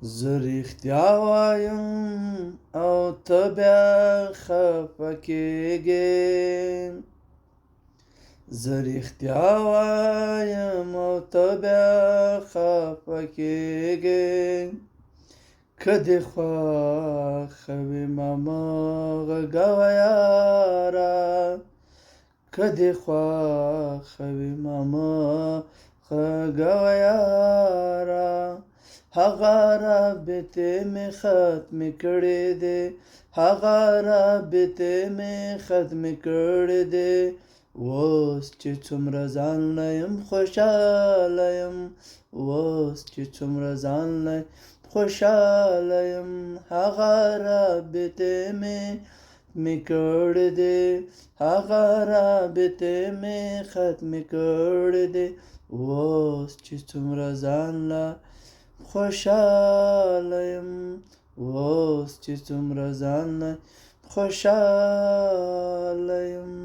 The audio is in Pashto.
زه رښتیا وایم او ته بیا خفه کېږې. زه رښتیا وایم او ته بیا خفه کېږې. که دې خوښه وي مه غږوه یاره، که دې خوښه وي مه غږوه یاره. هغه رابطې مې ختمې کړې دي، هغه رابطې مې ختمې کړې دي. اوس چې څومره ځان له یم خوشحاله یم، اوس چې څومره ځان له خوشحاله یم. هغه رابطې مې کړې دي، هغه رابطې مې ختمې کړې دي. اوس چې څومره ځان له خوشحاله یم، اوس چې څومره ځان له خوشحاله یم.